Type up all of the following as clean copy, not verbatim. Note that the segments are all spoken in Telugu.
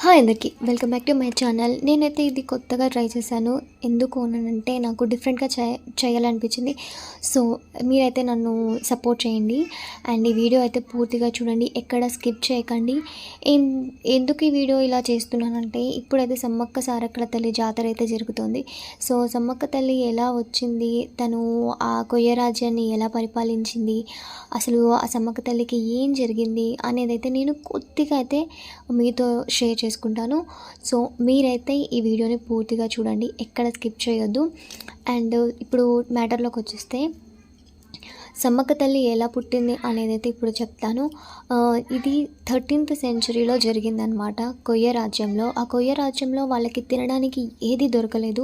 హాయ్ అందరికీ welcome back to my channel. నేనైతే ఇది కొత్తగా ట్రై చేశాను. ఎందుకు అనంటే నాకు డిఫరెంట్గా చేయాలనిపించింది. సో మీరైతే నన్ను సపోర్ట్ చేయండి అండ్ ఈ వీడియో అయితే పూర్తిగా చూడండి, ఎక్కడ స్కిప్ చేయకండి. ఎందుకు ఈ వీడియో ఇలా చేస్తున్నానంటే ఇప్పుడైతే సమ్మక్క సారక్కల తల్లి జాతర అయితే జరుగుతుంది. సో సమ్మక్క తల్లి ఎలా వచ్చింది, తను ఆ కొయ్య రాజ్యాన్ని ఎలా పరిపాలించింది, అసలు ఆ సమ్మక్క తల్లికి ఏం జరిగింది అనేది అయితే నేను కొద్దిగా అయితే మీతో షేర్ చేసుకుంటాను. సో మీరైతే ఈ వీడియోని పూర్తిగా చూడండి, ఎక్కడ స్కిప్ చేయొద్దు. అండ్ ఇప్పుడు మ్యాటర్లోకి వచ్చేస్తే సమ్మక్క తల్లి ఎలా పుట్టింది అనేది అయితే ఇప్పుడు చెప్తాను. ఇది 13th సెంచరీలో జరిగిందనమాట కొయ్య రాజ్యంలో. ఆ కొయ్య రాజ్యంలో వాళ్ళకి తినడానికి ఏది దొరకలేదు.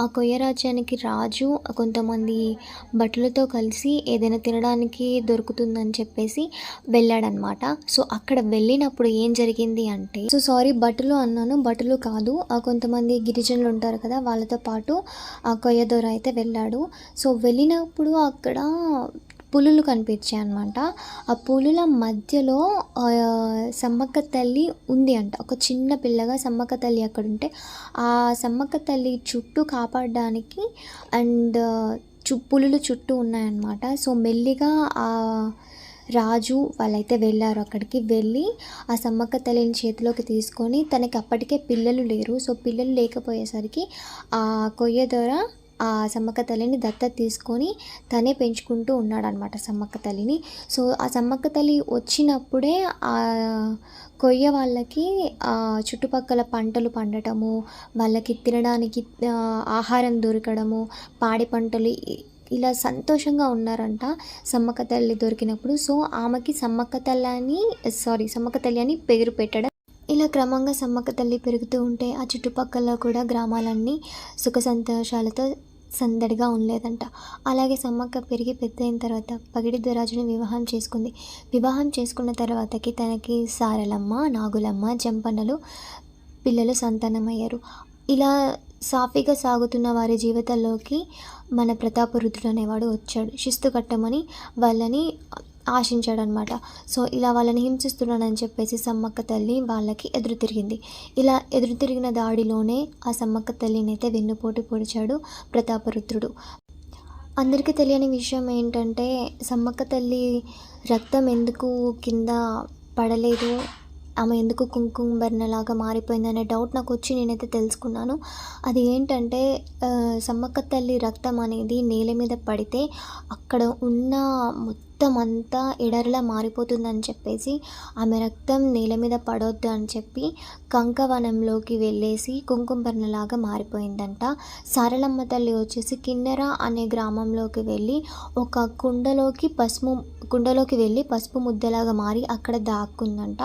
ఆ కొయ్య రాజ్యానికి రాజు కొంతమంది భటులతో కలిసి ఏదైనా తినడానికి దొరుకుతుందని చెప్పేసి వెళ్ళాడనమాట. సో అక్కడ వెళ్ళినప్పుడు ఏం జరిగింది అంటే, సో సారీ భటులు అన్నాను, భటులు కాదు, కొంతమంది గిరిజనులు ఉంటారు కదా, వాళ్ళతో పాటు ఆ కొయ్య దొర అయితే వెళ్ళాడు. సో వెళ్ళినప్పుడు అక్కడ పులులు కనిపించాయి అనమాట. ఆ పులుల మధ్యలో సమ్మక్క తల్లి ఉంది అంట. ఒక చిన్న పిల్లగా సమ్మక్క తల్లి అక్కడ ఉంటే ఆ సమ్మక్క తల్లి చుట్టూ కాపాడడానికి అండ్ పులులు చుట్టూ ఉన్నాయన్నమాట. సో మెల్లిగా ఆ రాజు వాళ్ళైతే వెళ్ళారు. అక్కడికి వెళ్ళి ఆ సమ్మక్క తల్లిని చేతిలోకి తీసుకొని, తనకి అప్పటికే పిల్లలు లేరు. సో పిల్లలు లేకపోయేసరికి ఆ కొయ్య ద్వారా ఆ సమ్మక్క తల్లిని దత్తత తీసుకొని తనే పెంచుకుంటూ ఉన్నాడనమాట సమ్మక్క తల్లిని. సో ఆ సమ్మక్క తల్లి వచ్చినప్పుడే ఆ కొయ్య వాళ్ళకి చుట్టుపక్కల పంటలు పండటము, వాళ్ళకి తినడానికి ఆహారం దొరకడము, పాడి పంటలు ఇలా సంతోషంగా ఉన్నారంట సమ్మక్క తల్లి దొరికినప్పుడు. సో ఆమెకి సమ్మక్క తల్లి అని పేరు పెట్టడం. ఇలా క్రమంగా సమ్మక్క తల్లి పెరుగుతూ ఉంటే ఆ చుట్టుపక్కల కూడా గ్రామాలన్నీ సుఖ సంతోషాలతో సందడిగా ఉండలేదంట. అలాగే సమ్మక్క పెరిగి పెద్ద అయిన తర్వాత పగిడి దురాజుని వివాహం చేసుకుంది. వివాహం చేసుకున్న తర్వాతకి తనకి సారలమ్మ, నాగులమ్మ, జంపన్నలు పిల్లలు సంతానమయ్యారు. ఇలా సాఫీగా సాగుతున్న వారి జీవితాల్లోకి మన ప్రతాపరుద్రుడు అనేవాడు వచ్చాడు. శిస్తు కట్టమని వాళ్ళని ఆశించాడనమాట. సో ఇలా వాళ్ళని హింసిస్తున్నాడని చెప్పేసి సమ్మక్క తల్లి వాళ్ళకి ఎదురు తిరిగింది. ఇలా ఎదురు తిరిగిన దాడిలోనే ఆ సమ్మక్క తల్లిని అయితే వెన్నుపోటు పొడిచాడు ప్రతాపరుద్రుడు. అందరికీ తెలియని విషయం ఏంటంటే, సమ్మక్క తల్లి రక్తం ఎందుకు కింద పడలేదు, ఆమె ఎందుకు కుంకుమ బర్ణలాగా మారిపోయిందనే డౌట్ నాకు వచ్చి నేనైతే తెలుసుకున్నాను. అది ఏంటంటే, సమ్మక్క తల్లి రక్తం అనేది నేల మీద పడితే అక్కడ ఉన్న మొత్తం అంతా ఎడరిలా మారిపోతుందని చెప్పేసి ఆమె రక్తం నేల మీద పడొద్దు అని చెప్పి కంకవనంలోకి వెళ్ళేసి కుంకుమ బర్ణలాగా మారిపోయిందంట. సారలమ్మ తల్లి వచ్చేసి కిన్నెర అనే గ్రామంలోకి వెళ్ళి ఒక కుండలోకి వెళ్ళి పసుపు ముద్దలాగా మారి అక్కడ దాక్కుందంట.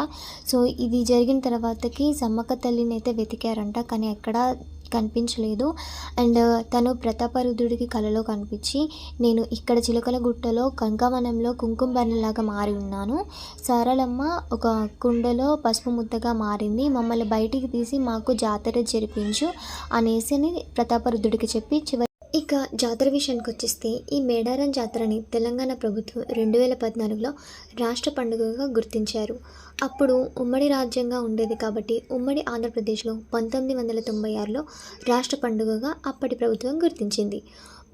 సో ఇది జరిగిన తర్వాతకి సమ్మక్క తల్లిని అయితే వెతికారంట, కానీ ఎక్కడ కనిపించలేదు. అండ్ తను ప్రతాపరుద్రుడికి కలలో కనిపించి, నేను ఇక్కడ చిలకల గుట్టలో కంకవనంలో కుంకుమ బర్ణలాగా మారి ఉన్నాను, సారలమ్మ ఒక కుండలో పసుపు ముద్దగా మారింది, మమ్మల్ని బయటికి తీసి మాకు జాతర జరిపించు అనేసి ప్రతాపరుద్రుడికి చెప్పి ఇక జాతర విషయానికి వచ్చేస్తే, ఈ మేడారం జాతరని తెలంగాణ ప్రభుత్వం 2014లో రాష్ట్ర పండుగగా గుర్తించారు. అప్పుడు ఉమ్మడి రాజ్యంగా ఉండేది కాబట్టి ఉమ్మడి ఆంధ్రప్రదేశ్లో 1996లో రాష్ట్ర పండుగగా అప్పటి ప్రభుత్వం గుర్తించింది.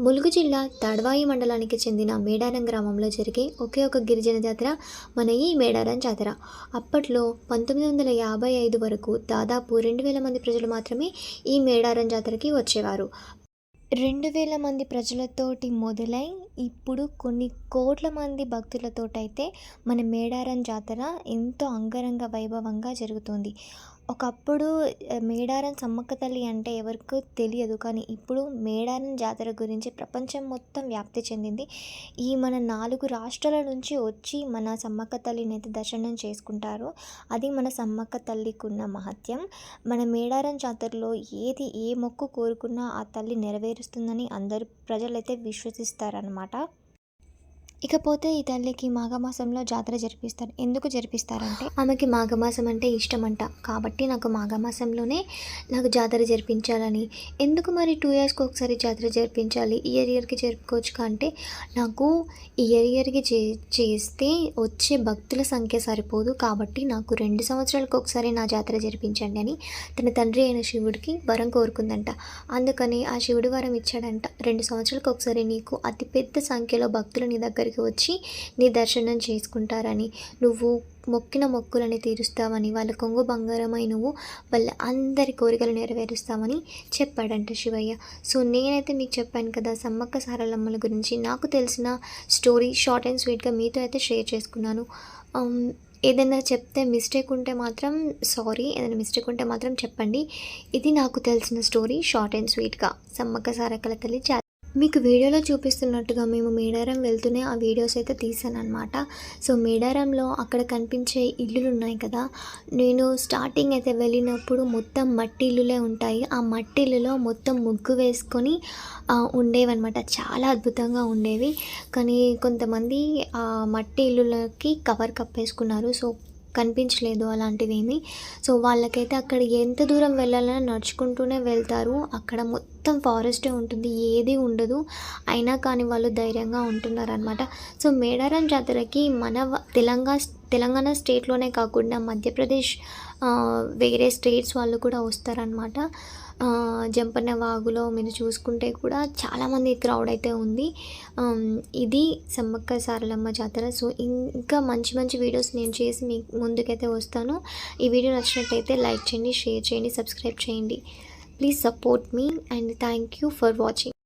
ములుగు జిల్లా తాడ్వాయి మండలానికి చెందిన మేడారం గ్రామంలో జరిగే ఒకే ఒక గిరిజన జాతర మన ఈ మేడారం జాతర. అప్పట్లో 1955 వరకు దాదాపు 2000 మంది ప్రజలు మాత్రమే ఈ మేడారం జాతరకి వచ్చేవారు. 2000 మంది ప్రజలతోటి మొదలై ఇప్పుడు కొన్ని కోట్ల మంది భక్తులతోటైతే మన మేడారం జాతర ఎంతో అంగరంగ వైభవంగా జరుగుతుంది. ఒకప్పుడు మేడారం సమ్మక్క తల్లి అంటే ఎవరికో తెలియదు, కానీ ఇప్పుడు మేడారం జాతర గురించి ప్రపంచం మొత్తం వ్యాప్తి చెందింది. ఈ మన 4 రాష్ట్రాల నుంచి వచ్చి మన సమ్మక్క తల్లిని అయితే దర్శనం చేసుకుంటారు. అది మన సమ్మక్క తల్లికి ఉన్న మహత్యం. మన మేడారం జాతరలో ఏ మొక్కు కోరుకున్నా ఆ తల్లి నెరవేరుస్తుందని అందరు ప్రజలైతే విశ్వసిస్తారనమాట. ఇకపోతే ఈ తల్లికి మాఘమాసంలో జాతర జరిపిస్తారు. ఎందుకు జరిపిస్తారంటే ఆమెకి మాఘమాసం అంటే ఇష్టమంట. కాబట్టి నాకు మాఘమాసంలోనే నాకు జాతర జరిపించాలని. ఎందుకు మరి 2 ఇయర్స్‌కి ఒకసారి జాతర జరిపించాలి? ఇయర్‌కి జరుపుకోవచ్చు అంటే నాకు ఇయర్‌కి చేస్తే వచ్చే భక్తుల సంఖ్య సరిపోదు. కాబట్టి నాకు 2 సంవత్సరాలకు ఒకసారి నా జాతర జరిపించండి అని తన తండ్రి అయిన శివుడికి వరం కోరుకుందంట. అందుకని ఆ శివుడు వరం ఇచ్చాడంట. 2 సంవత్సరాలకు ఒకసారి నీకు అతిపెద్ద సంఖ్యలో భక్తులు నీ దగ్గరికి వచ్చి నీ దర్శనం చేసుకుంటారని, నువ్వు మొక్కిన మొక్కులని తీరుస్తావని, వాళ్ళ కొంగు బంగారమై నువ్వు వాళ్ళ అందరి కోరికలు నెరవేరుస్తామని చెప్పాడంట శివయ్య. సో నేనైతే మీకు చెప్పాను కదా సమ్మక్క సారలమ్మల గురించి నాకు తెలిసిన స్టోరీ షార్ట్ అండ్ స్వీట్గా మీతో అయితే షేర్ చేసుకున్నాను. ఏదైనా చెప్తే మిస్టేక్ ఉంటే మాత్రం సారీ, ఏదైనా మిస్టేక్ ఉంటే మాత్రం చెప్పండి. ఇది నాకు తెలిసిన స్టోరీ షార్ట్ అండ్ స్వీట్గా సమ్మక్క సారక్కల తల్లి మీకు వీడియోలో చూపిస్తున్నట్టుగా మేము మేడారం వెళ్తూనే ఆ వీడియోస్ అయితే తీసానమాట. సో మేడారంలో అక్కడ కనిపించే ఇల్లులు ఉన్నాయి కదా, నేను స్టార్టింగ్ అయితే వెళ్ళినప్పుడు మొత్తం మట్టి ఇల్లులే ఉంటాయి. ఆ మట్టి ఇల్లులో మొత్తం ముగ్గు వేసుకొని ఉండేవన్నమాట. చాలా అద్భుతంగా ఉండేవి. కానీ కొంతమంది ఆ మట్టి ఇల్లులకి కవర్ కప్పేసుకున్నారు. సో కనిపించలేదు అలాంటివేమీ. సో వాళ్ళకైతే అక్కడ ఎంత దూరం వెళ్ళాలన్నా నడుచుకుంటూనే వెళ్తారు. అక్కడ మొత్తం ఫారెస్టే ఉంటుంది, ఏది ఉండదు. అయినా కానీ వాళ్ళు ధైర్యంగా ఉంటున్నారనమాట. సో మేడారం జాతరకి మన తెలంగాణ స్టేట్లోనే కాకుండా మధ్యప్రదేశ్ వేరే స్టేట్స్ వాళ్ళు కూడా వస్తారనమాట. జంపన్న వాగులో మీరు చూసుకుంటే కూడా చాలామంది క్రౌడ్ అయితే ఉంది. ఇది సమ్మక్క సారలమ్మ జాతర. సో ఇంకా మంచి మంచి వీడియోస్ నేను చేసి మీ ముందుకైతే వస్తాను. ఈ వీడియో నచ్చినట్టయితే లైక్ చేయండి, షేర్ చేయండి, సబ్స్క్రైబ్ చేయండి. Please support me and thank you for watching.